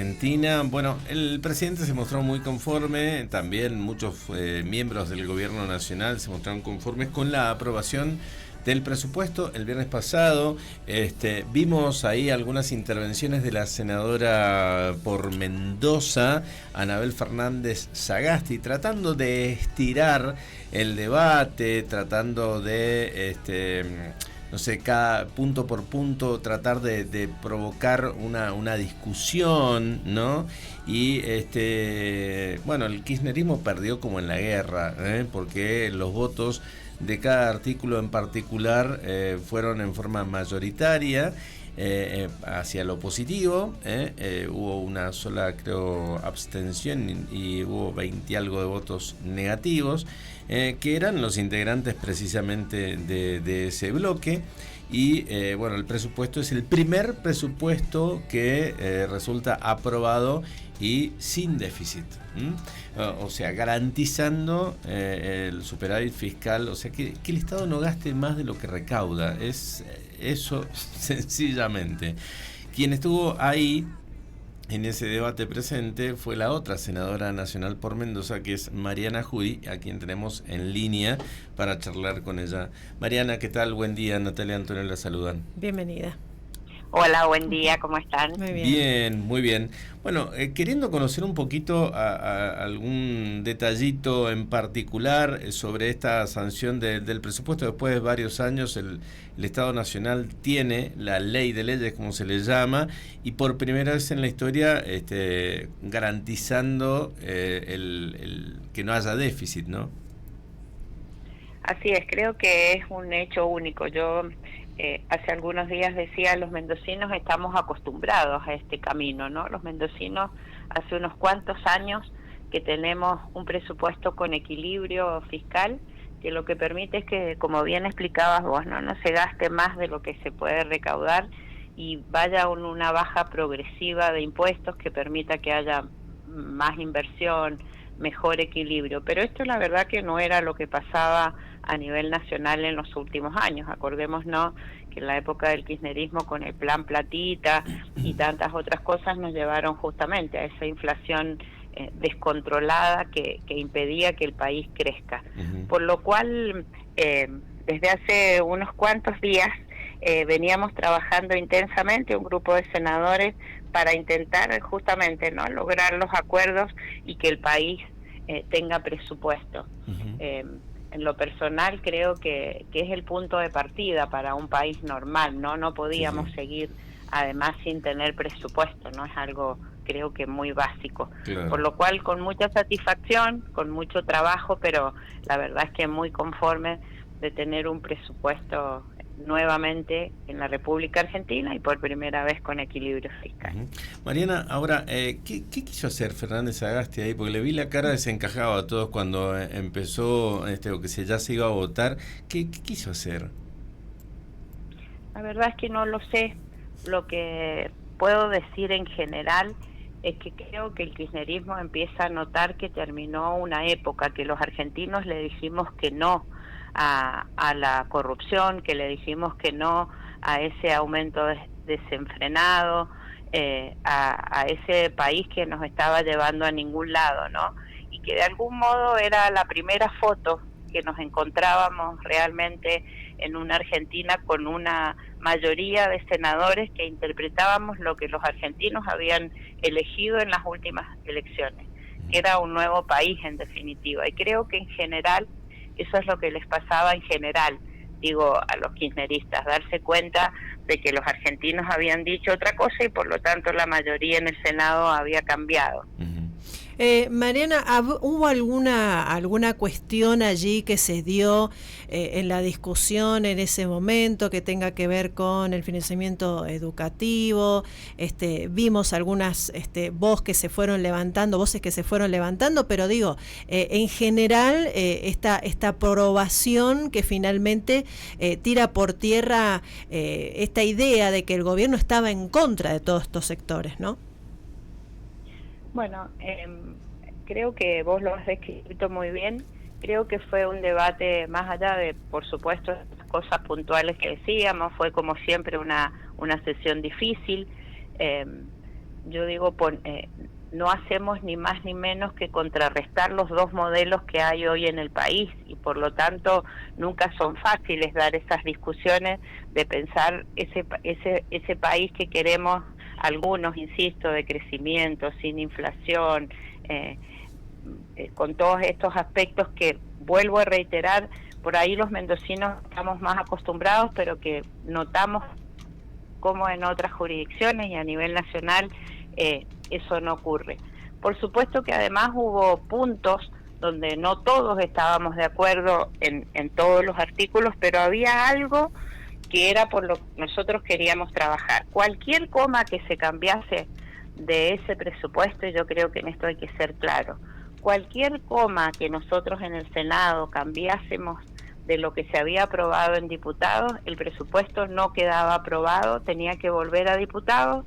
Argentina, bueno, el presidente se mostró muy conforme, también muchos miembros del gobierno nacional se mostraron conformes con la aprobación del presupuesto el viernes pasado. Vimos ahí algunas intervenciones de la senadora por Mendoza, Anabel Fernández Sagasti, tratando de estirar el debate, tratando de no sé, cada punto por punto tratar de provocar una discusión, ¿no? Y bueno, el kirchnerismo perdió como en la guerra, porque los votos de cada artículo en particular fueron en forma mayoritaria hacia lo positivo. Hubo una sola, creo, abstención y hubo 20 y algo de votos negativos, que eran los integrantes precisamente de ese bloque. Y bueno, el presupuesto es el primer presupuesto que resulta aprobado y sin déficit, o sea, garantizando el superávit fiscal, o sea, que el Estado no gaste más de lo que recauda. Es eso sencillamente. Quien estuvo ahí en ese debate presente fue la otra senadora nacional por Mendoza, que es Mariana Judy, a quien tenemos en línea para charlar con ella. Mariana, ¿qué tal? Buen día. Natalia y Antonio la saludan. Bienvenida. Hola, buen día, ¿cómo están? Muy bien. Bien, muy bien. Bueno, queriendo conocer un poquito algún detallito en particular sobre esta sanción del presupuesto, después de varios años el Estado Nacional tiene la ley de leyes, como se le llama, y por primera vez en la historia garantizando el que no haya déficit, ¿no? Así es, creo que es un hecho único. Yo hace algunos días decía, los mendocinos estamos acostumbrados a este camino, ¿no? Los mendocinos hace unos cuantos años que tenemos un presupuesto con equilibrio fiscal, que lo que permite es que, como bien explicabas vos, no se gaste más de lo que se puede recaudar y vaya una baja progresiva de impuestos que permita que haya más inversión, mejor equilibrio. Pero esto la verdad que no era lo que pasaba a nivel nacional en los últimos años. Acordémonos que en la época del kirchnerismo, con el plan Platita y tantas otras cosas, nos llevaron justamente a esa inflación descontrolada que impedía que el país crezca. Por lo cual, desde hace unos cuantos días veníamos trabajando intensamente un grupo de senadores para intentar justamente lograr los acuerdos y que el país tenga presupuesto. En lo personal creo que es el punto de partida para un país normal, no podíamos seguir además sin tener presupuesto, no es algo creo que muy básico. Claro. Por lo cual con mucha satisfacción, con mucho trabajo, pero la verdad es que muy conforme de tener un presupuesto nuevamente en la República Argentina y por primera vez con equilibrio fiscal. Mariana, ahora, ¿qué quiso hacer Fernández Sagasti ahí? Porque le vi la cara desencajada a todos cuando empezó, o que ya se iba a votar. ¿Qué quiso hacer? La verdad es que no lo sé. Lo que puedo decir en general es que creo que el kirchnerismo empieza a notar que terminó una época, que los argentinos le dijimos que no a la corrupción, que le dijimos que no a ese aumento desenfrenado, a ese país que nos estaba llevando a ningún lado, ¿no? Y que de algún modo era la primera foto que nos encontrábamos realmente en una Argentina con una mayoría de senadores que interpretábamos lo que los argentinos habían elegido en las últimas elecciones, que era un nuevo país en definitiva. Y creo que en general eso es lo que les pasaba en general, digo, a los kirchneristas, darse cuenta de que los argentinos habían dicho otra cosa y por lo tanto la mayoría en el Senado había cambiado. Mariana, ¿hubo alguna cuestión allí que se dio en la discusión en ese momento que tenga que ver con el financiamiento educativo? Vimos algunas voces que se fueron levantando, pero digo, en general esta aprobación que finalmente tira por tierra esta idea de que el gobierno estaba en contra de todos estos sectores, ¿no? Bueno, creo que vos lo has descrito muy bien. Creo que fue un debate más allá de, por supuesto, las cosas puntuales que decíamos. Fue como siempre una sesión difícil. yo digo, no hacemos ni más ni menos que contrarrestar los dos modelos que hay hoy en el país, y por lo tanto nunca son fáciles dar esas discusiones de pensar ese país que queremos algunos, insisto, de crecimiento, sin inflación, con todos estos aspectos que, vuelvo a reiterar, por ahí los mendocinos estamos más acostumbrados, pero que notamos como en otras jurisdicciones y a nivel nacional eso no ocurre. Por supuesto que además hubo puntos donde no todos estábamos de acuerdo en todos los artículos, pero había algo que era por lo que nosotros queríamos trabajar. Cualquier coma que se cambiase de ese presupuesto, y yo creo que en esto hay que ser claro, cualquier coma que nosotros en el Senado cambiásemos de lo que se había aprobado en diputados, el presupuesto no quedaba aprobado, tenía que volver a diputados,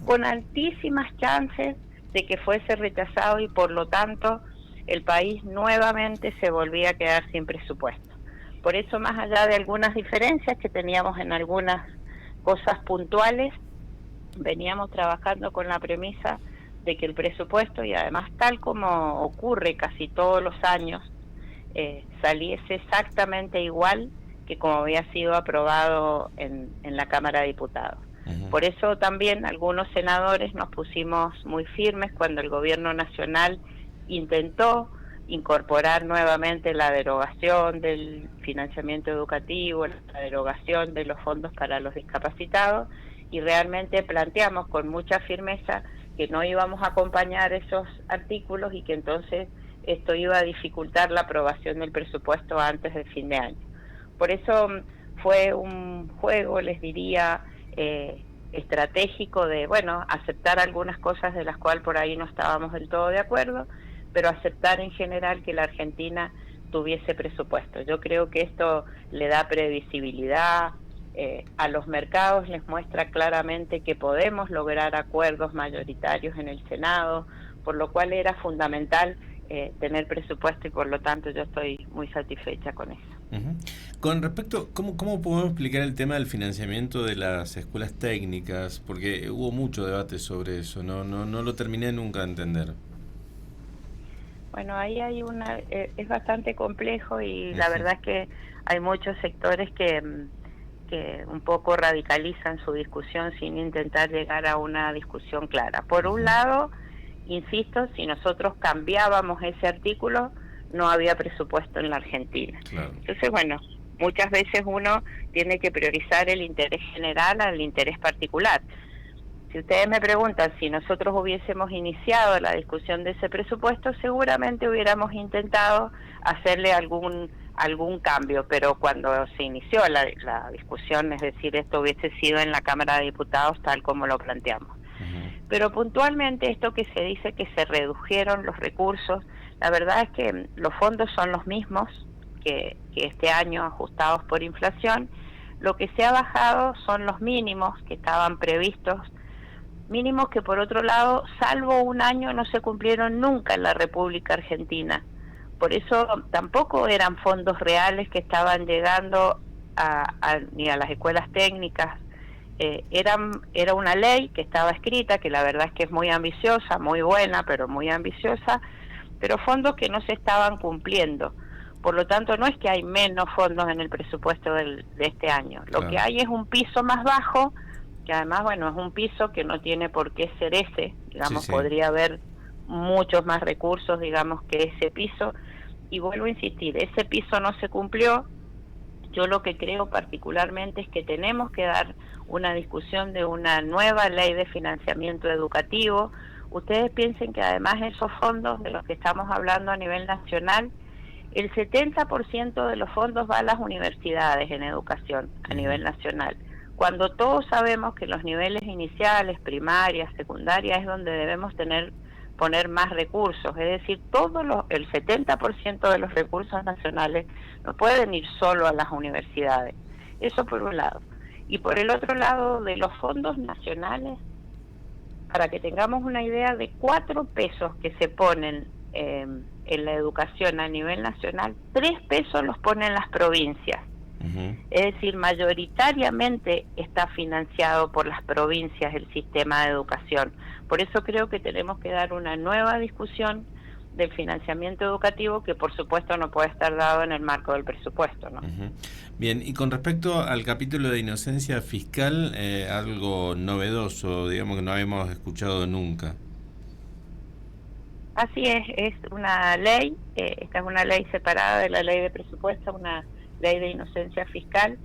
con altísimas chances de que fuese rechazado, y por lo tanto el país nuevamente se volvía a quedar sin presupuesto. Por eso, más allá de algunas diferencias que teníamos en algunas cosas puntuales, veníamos trabajando con la premisa de que el presupuesto, y además tal como ocurre casi todos los años, saliese exactamente igual que como había sido aprobado en la Cámara de Diputados. Por eso también algunos senadores nos pusimos muy firmes cuando el gobierno nacional intentó incorporar nuevamente la derogación del financiamiento educativo, la derogación de los fondos para los discapacitados, y realmente planteamos con mucha firmeza que no íbamos a acompañar esos artículos y que entonces esto iba a dificultar la aprobación del presupuesto antes del fin de año. Por eso fue un juego, les diría, estratégico de, bueno, aceptar algunas cosas de las cuales por ahí no estábamos del todo de acuerdo, pero aceptar en general que la Argentina tuviese presupuesto. Yo creo que esto le da previsibilidad, a los mercados les muestra claramente que podemos lograr acuerdos mayoritarios en el Senado, por lo cual era fundamental tener presupuesto, y por lo tanto yo estoy muy satisfecha con eso. Con respecto, ¿cómo podemos explicar el tema del financiamiento de las escuelas técnicas? Porque hubo mucho debate sobre eso, no lo terminé nunca de entender. Bueno, ahí hay es bastante complejo, y la verdad es que hay muchos sectores que un poco radicalizan su discusión sin intentar llegar a una discusión clara. Por un lado, insisto, si nosotros cambiábamos ese artículo, no había presupuesto en la Argentina. Claro. Entonces, bueno, muchas veces uno tiene que priorizar el interés general al interés particular. Si ustedes me preguntan si nosotros hubiésemos iniciado la discusión de ese presupuesto, seguramente hubiéramos intentado hacerle algún cambio, pero cuando se inició la discusión, es decir, esto hubiese sido en la Cámara de Diputados tal como lo planteamos. Pero puntualmente esto que se dice que se redujeron los recursos, la verdad es que los fondos son los mismos que este año, ajustados por inflación. Lo que se ha bajado son los mínimos que estaban previstos, mínimos que por otro lado, salvo un año, no se cumplieron nunca en la República Argentina. Por eso tampoco eran fondos reales que estaban llegando ni a las escuelas técnicas. Era una ley que estaba escrita, que la verdad es que es muy ambiciosa, muy buena, pero muy ambiciosa, pero fondos que no se estaban cumpliendo. Por lo tanto, no es que hay menos fondos en el presupuesto de este año. Lo que hay es un piso más bajo, que además, bueno, es un piso que no tiene por qué ser ese, digamos, podría haber muchos más recursos, digamos, que ese piso. Y vuelvo a insistir, ese piso no se cumplió. Yo lo que creo particularmente es que tenemos que dar una discusión de una nueva ley de financiamiento educativo. Ustedes piensen que además esos fondos de los que estamos hablando a nivel nacional, el 70% de los fondos va a las universidades en educación a nivel nacional, cuando todos sabemos que los niveles iniciales, primarias, secundarias, es donde debemos poner más recursos, es decir, el 70% de los recursos nacionales no pueden ir solo a las universidades. Eso por un lado. Y por el otro lado, de los fondos nacionales, para que tengamos una idea, de 4 pesos que se ponen en la educación a nivel nacional, 3 pesos los ponen las provincias. Es decir, mayoritariamente está financiado por las provincias el sistema de educación. Por eso creo que tenemos que dar una nueva discusión del financiamiento educativo, que por supuesto no puede estar dado en el marco del presupuesto, ¿no? Bien, y con respecto al capítulo de inocencia fiscal, algo novedoso, digamos, que no habíamos escuchado nunca. Así es una ley, esta es una ley separada de la ley de presupuesto, una ley de inocencia fiscal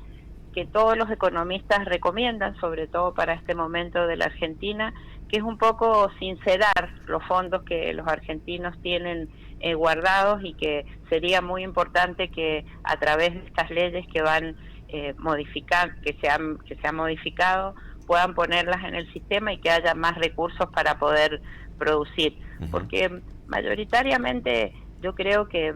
que todos los economistas recomiendan, sobre todo para este momento de la Argentina, que es un poco sincerar los fondos que los argentinos tienen guardados, y que sería muy importante que a través de estas leyes que van modificar, que se han modificado, puedan ponerlas en el sistema y que haya más recursos para poder producir, porque mayoritariamente yo creo que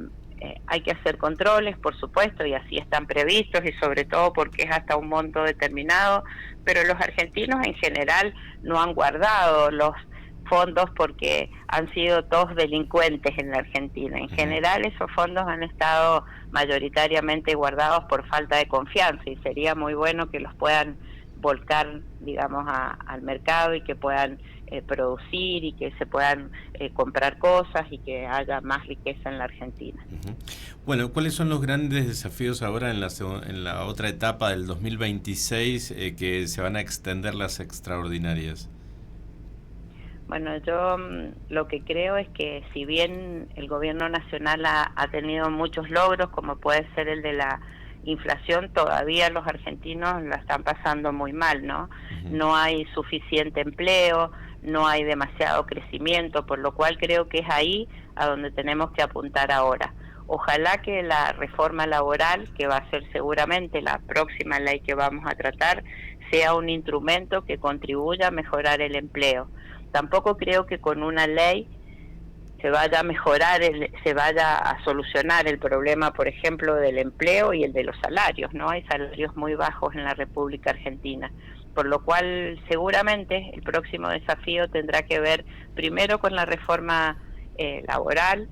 hay que hacer controles, por supuesto, y así están previstos, y sobre todo porque es hasta un monto determinado, pero los argentinos en general no han guardado los fondos porque han sido todos delincuentes en la Argentina. En general esos fondos han estado mayoritariamente guardados por falta de confianza, y sería muy bueno que los puedan volcar, digamos, al mercado, y que puedan producir, y que se puedan comprar cosas, y que haya más riqueza en la Argentina. Bueno, ¿cuáles son los grandes desafíos ahora en la otra etapa del 2026, que se van a extender las extraordinarias? Bueno, yo lo que creo es que si bien el gobierno nacional ha tenido muchos logros, como puede ser el de la inflación, todavía los argentinos la están pasando muy mal, ¿no? No hay suficiente empleo, no hay demasiado crecimiento, por lo cual creo que es ahí a donde tenemos que apuntar ahora. Ojalá que la reforma laboral, que va a ser seguramente la próxima ley que vamos a tratar, sea un instrumento que contribuya a mejorar el empleo. Tampoco creo que con una ley se vaya a mejorar, se vaya a solucionar el problema, por ejemplo, del empleo y el de los salarios, ¿no? Hay salarios muy bajos en la República Argentina, por lo cual seguramente el próximo desafío tendrá que ver primero con la reforma laboral,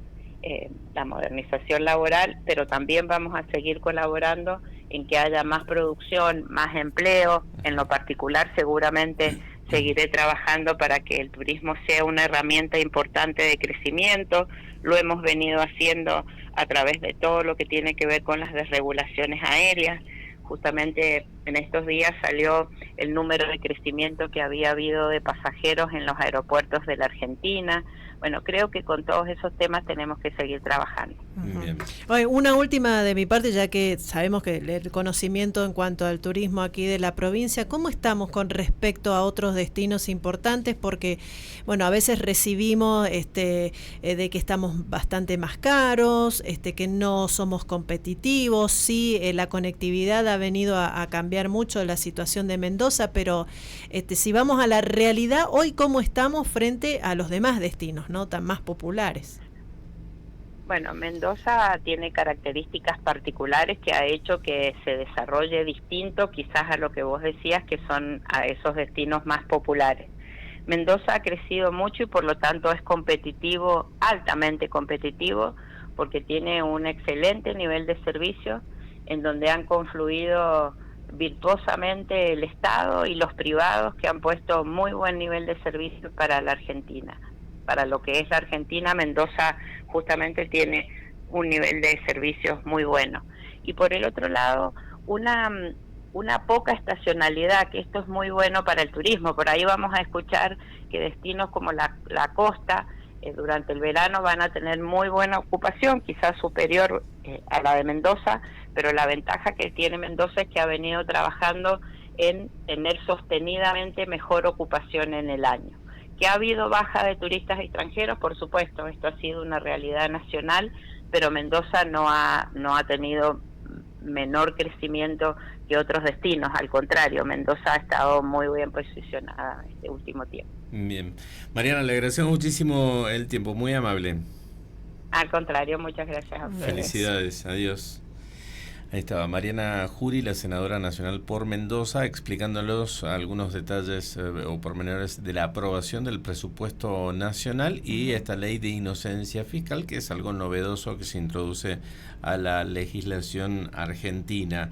la modernización laboral, pero también vamos a seguir colaborando en que haya más producción, más empleo. En lo particular, seguramente seguiré trabajando para que el turismo sea una herramienta importante de crecimiento. Lo hemos venido haciendo a través de todo lo que tiene que ver con las desregulaciones aéreas. Justamente en estos días salió el número de crecimiento que había habido de pasajeros en los aeropuertos de la Argentina. Bueno, creo que con todos esos temas tenemos que seguir trabajando. Bien. Oye, una última de mi parte, ya que sabemos que el conocimiento en cuanto al turismo aquí de la provincia, ¿cómo estamos con respecto a otros destinos importantes? Porque, bueno, a veces recibimos de que estamos bastante más caros, que no somos competitivos. Sí, la conectividad ha venido a cambiar mucho la situación de Mendoza, pero si vamos a la realidad, hoy cómo estamos frente a los demás destinos, ¿no?, tan más populares. Bueno, Mendoza tiene características particulares que ha hecho que se desarrolle distinto quizás a lo que vos decías, que son a esos destinos más populares. Mendoza ha crecido mucho y por lo tanto es competitivo, altamente competitivo, porque tiene un excelente nivel de servicio en donde han confluido virtuosamente el Estado y los privados, que han puesto muy buen nivel de servicio para la Argentina. Para lo que es la Argentina, Mendoza justamente tiene un nivel de servicios muy bueno. Y por el otro lado, una poca estacionalidad, que esto es muy bueno para el turismo. Por ahí vamos a escuchar que destinos como la costa durante el verano van a tener muy buena ocupación, quizás superior a la de Mendoza, pero la ventaja que tiene Mendoza es que ha venido trabajando en tener sostenidamente mejor ocupación en el año. Que ha habido baja de turistas extranjeros, por supuesto, esto ha sido una realidad nacional, pero Mendoza no ha tenido menor crecimiento que otros destinos, al contrario, Mendoza ha estado muy bien posicionada este último tiempo. Bien. Mariana, le agradecemos muchísimo el tiempo, muy amable. Al contrario, muchas gracias a ustedes. Felicidades, adiós. Ahí estaba Mariana Jury, la senadora nacional por Mendoza, explicándolos algunos detalles o pormenores de la aprobación del presupuesto nacional y esta ley de inocencia fiscal, que es algo novedoso que se introduce a la legislación argentina.